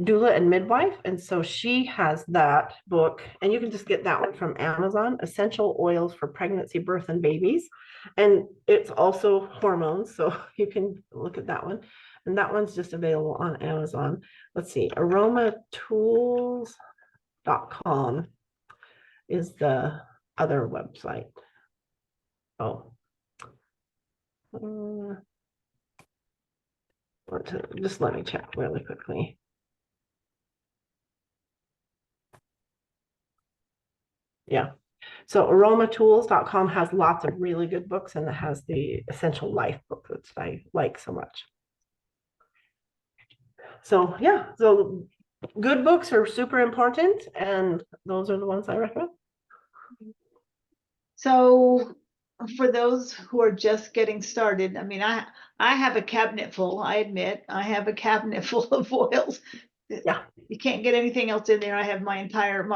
doula and midwife, and so she has that book, and you can just get that one from Amazon, Essential Oils for Pregnancy, Birth, and Babies, and it's also hormones, so you can look at that one, and that one's just available on Amazon. Let's see, aromatools.com is the other website. Oh, Just let me check really quickly. Yeah. So aromatools.com has lots of really good books, and it has the Essential Life book that I like so much. So yeah, so good books are super important, and those are the ones I recommend. So for those who are just getting started, I mean, I have a cabinet full, I admit, I have a cabinet full of oils. Yeah. You can't get anything else in there. I have my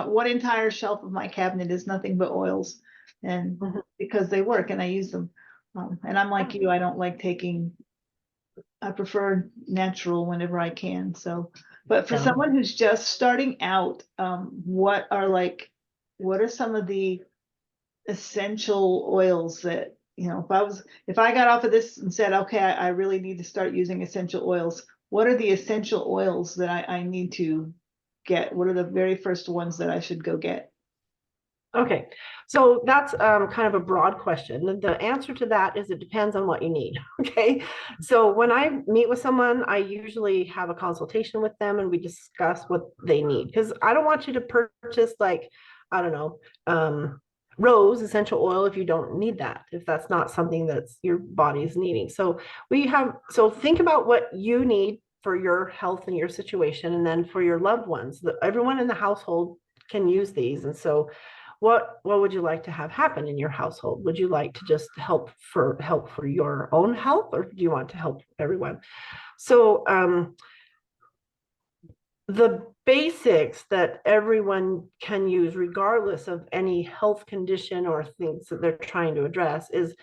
one entire shelf of my cabinet is nothing but oils, and because they work and I use them. And I'm like you, I don't like I prefer natural whenever I can. So, but for Yeah. someone who's just starting out, what are some of the essential oils that, if I got off of this and said, okay, I really need to start using essential oils, what are the essential oils that I need to get? What are the very first ones that I should go get? Okay, so that's kind of a broad question. The answer to that is it depends on what you need. Okay, so when I meet with someone, I usually have a consultation with them and we discuss what they need, because I don't want you to purchase, like, I don't know, rose essential oil if you don't need that, if that's not something that's your body's needing. So think about what you need for your health and your situation, and then for your loved ones. Everyone in the household can use these, and so what would you like to have happen in your household? Would you like to just help for your own health, or do you want to help everyone? So the basics that everyone can use regardless of any health condition or things that they're trying to address is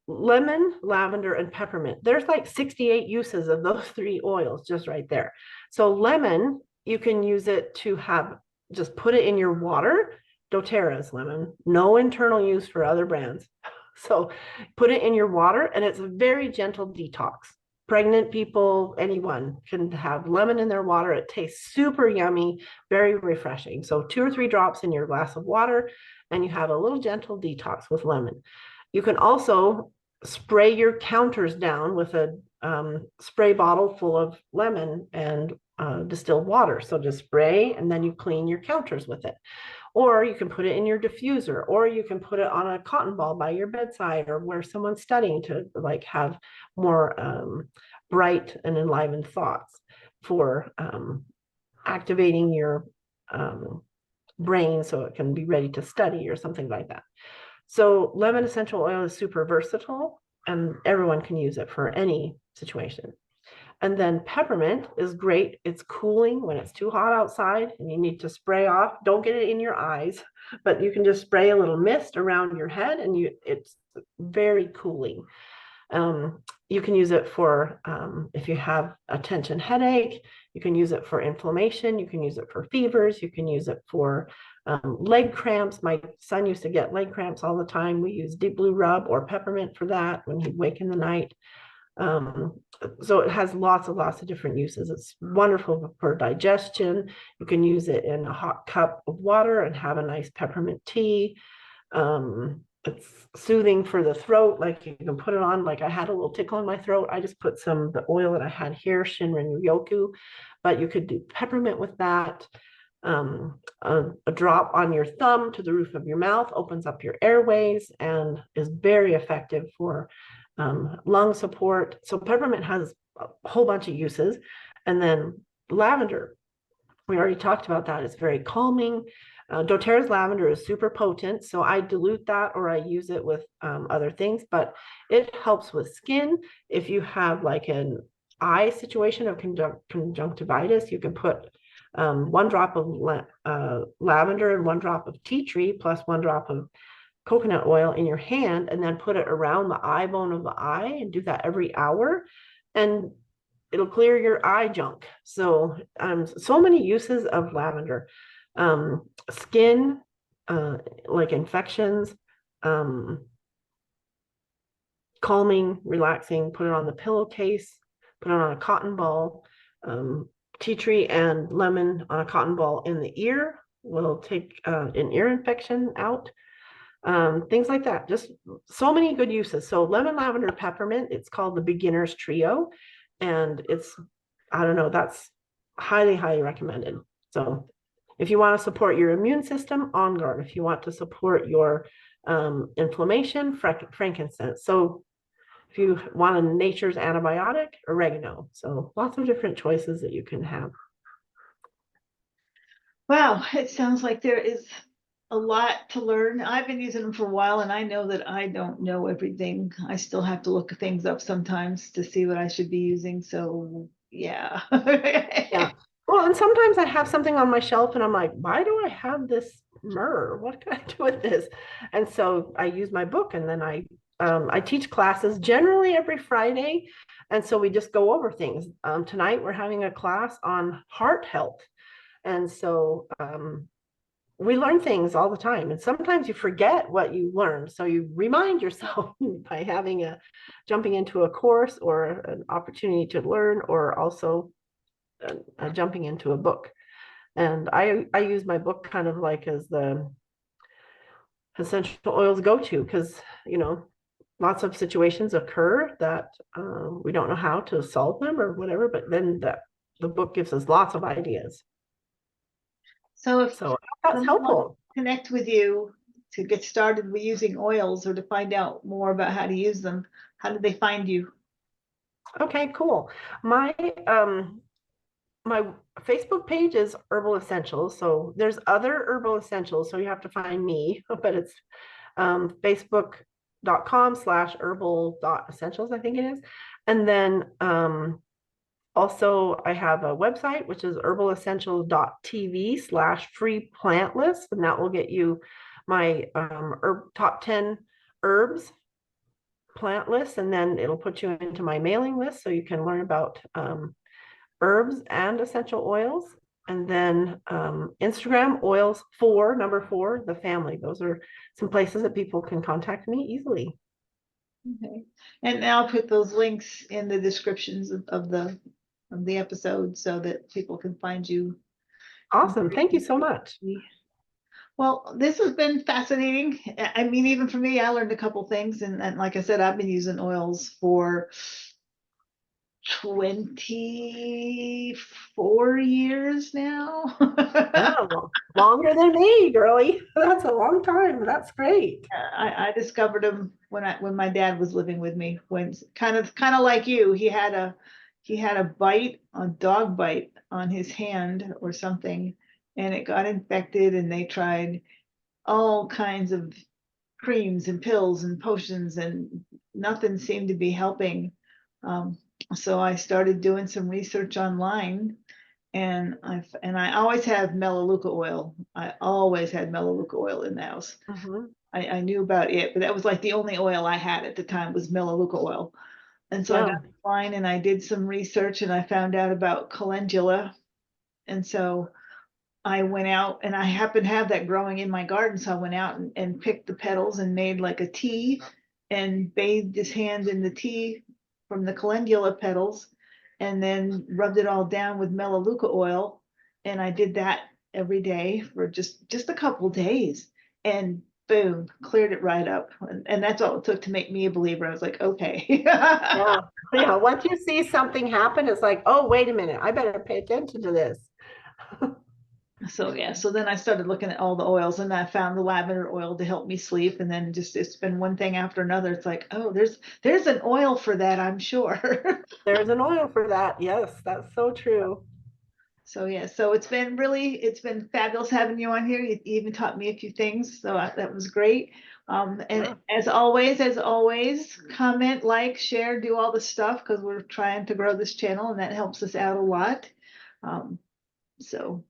lemon, lavender, and peppermint. There's like 68 uses of those three oils just right there. So lemon, you can use it to just put it in your water. doTERRA's lemon, no internal use for other brands. So put it in your water, and it's a very gentle detox. Pregnant people, anyone can have lemon in their water. It tastes super yummy, very refreshing. So 2 or 3 drops in your glass of water, and you have a little gentle detox with lemon. You can also spray your counters down with a spray bottle full of lemon and distilled water. So just spray, and then you clean your counters with it. Or you can put it in your diffuser, or you can put it on a cotton ball by your bedside, or where someone's studying, to like have more bright and enlivened thoughts for activating your brain so it can be ready to study or something like that. So lemon essential oil is super versatile, and everyone can use it for any situation. And then peppermint is great. It's cooling when it's too hot outside and you need to spray off. Don't get it in your eyes, but you can just spray a little mist around your head, and it's very cooling. You can use it for if you have a tension headache. You can use it for inflammation. You can use it for fevers. You can use it for leg cramps. My son used to get leg cramps all the time. We use deep blue rub or peppermint for that when he'd wake in the night. So it has lots of different uses. It's wonderful for digestion. You can use it in a hot cup of water and have a nice peppermint tea. It's soothing for the throat. Like, you can put it on, like I had a little tickle in my throat. I just put the oil that I had here, Shinrin Yoku, but you could do peppermint with that. A drop on your thumb to the roof of your mouth opens up your airways and is very effective for lung support. So peppermint has a whole bunch of uses. And then lavender, we already talked about that. It's very calming. doTERRA's lavender is super potent, so I dilute that or I use it with other things, but it helps with skin. If you have like an eye situation of conjunctivitis, you can put 1 drop of lavender and 1 drop of tea tree plus 1 drop of coconut oil in your hand, and then put it around the eye bone of the eye, and do that every hour, and it'll clear your eye junk. So so many uses of lavender. Skin, like infections, calming, relaxing. Put it on the pillowcase, put it on a cotton ball. Tea tree and lemon on a cotton ball in the ear will take an ear infection out. Things like that. Just so many good uses. So lemon, lavender, peppermint, it's called the beginner's trio. And I don't know, that's highly, highly recommended. So if you want to support your immune system, on guard. If you want to support your inflammation, frankincense. So if you want a nature's antibiotic, oregano. So lots of different choices that you can have. Wow, it sounds like there is a lot to learn. I've been using them for a while, and I know that I don't know everything. I still have to look things up sometimes to see what I should be using. So yeah. Yeah. Well, and sometimes I have something on my shelf and I'm like, why do I have this myrrh? What can I do with this? And so I use my book, and then I teach classes generally every Friday. And so we just go over things. Tonight we're having a class on heart health. And so we learn things all the time. And sometimes you forget what you learned. So you remind yourself by jumping into a course or an opportunity to learn, or also jumping into a book. And I use my book kind of like as the essential oils go-to, because lots of situations occur that we don't know how to solve them or whatever, but then the book gives us lots of ideas. So if So that's someone wants helpful. to connect with you to get started with using oils or to find out more about how to use them, how do they find you? Okay, cool. My Facebook page is Herbal Essentials. So there's other Herbal Essentials. So you have to find me, but it's facebook.com/herbal.essentials, I think it is. And then also I have a website, which is herbalessentials.tv/free plant list. And that will get you my top 10 herbs plant list. And then it'll put you into my mailing list so you can learn about herbs and essential oils. And then Instagram, oils4, the family. Those are some places that people can contact me easily. Okay. And I'll put those links in the descriptions of the episode so that people can find you. Awesome. Thank you so much. Well, this has been fascinating. I mean, even for me, I learned a couple things. And like I said, I've been using oils for 24 years now. Wow, longer than me, girly. That's a long time. That's great. I discovered him when my dad was living with me, when kind of like you, he had a dog bite on his hand or something, and it got infected, and they tried all kinds of creams and pills and potions, and nothing seemed to be helping. So I started doing some research online, and I always have melaleuca oil. I always had melaleuca oil in the house. I knew about it, but that was like the only oil I had at the time was melaleuca oil. And so I got online and I did some research, and I found out about calendula. And so I went out, and I happened to have that growing in my garden. So I went out and picked the petals and made like a tea and bathed his hand in the tea from the calendula petals, and then rubbed it all down with melaleuca oil. And I did that every day for just a couple days, and boom, cleared it right up. And that's all it took to make me a believer. I was like, okay. Yeah. Yeah. Once you see something happen, it's like, oh, wait a minute, I better pay attention to this. So yeah, so then I started looking at all the oils, and I found the lavender oil to help me sleep. And then just it's been one thing after another. It's like, oh, there's an oil for that, I'm sure. There's an oil for that. Yes, that's so true. So yeah, so it's been fabulous having you on here. You even taught me a few things, so that was great. And as always, comment, like, share, do all the stuff, because we're trying to grow this channel, and that helps us out a lot. So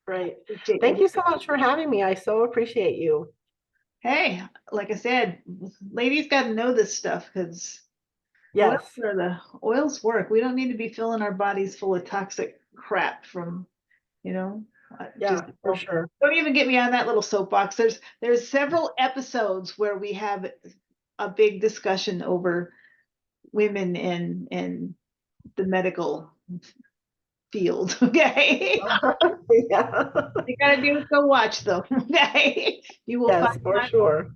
Right. Thank you so much for having me. I so appreciate you. Hey, like I said, ladies got to know this stuff, because Yes. the oils work. We don't need to be filling our bodies full of toxic crap from, Yeah, just for sure. don't even get me on that little soapbox. There's several episodes where we have a big discussion over women in the medical field. Okay. Yeah. You gotta do is go watch them. Okay. You will Yes, find for sure.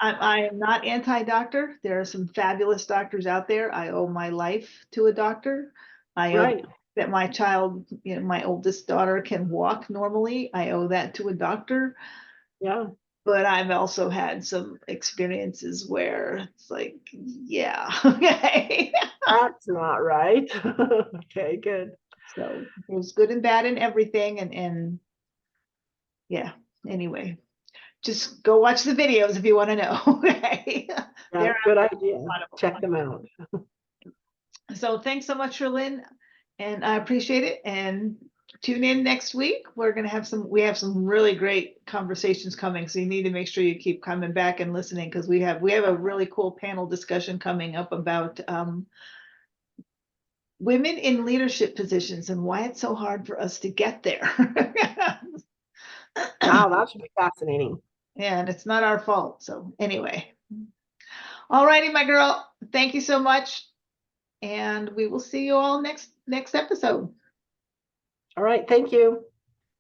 I am not anti-doctor. There are some fabulous doctors out there. I owe my life to a doctor. I owe Right. that my child, my oldest daughter can walk normally. I owe that to a doctor. Yeah. But I've also had some experiences where it's like, yeah, okay. That's not right. Okay, good. So there's good and bad in everything. And yeah, anyway, just go watch the videos if you want to know. Okay. Yeah, They're good idea. out. Check them out. So thanks so much, Cherlynn, and I appreciate it. And tune in next week. We have some really great conversations coming. So you need to make sure you keep coming back and listening because we have a really cool panel discussion coming up about women in leadership positions and why it's so hard for us to get there. Wow, that should be fascinating. Yeah, and it's not our fault. So anyway. All righty, my girl. Thank you so much. And we will see you all next episode. All right, thank you.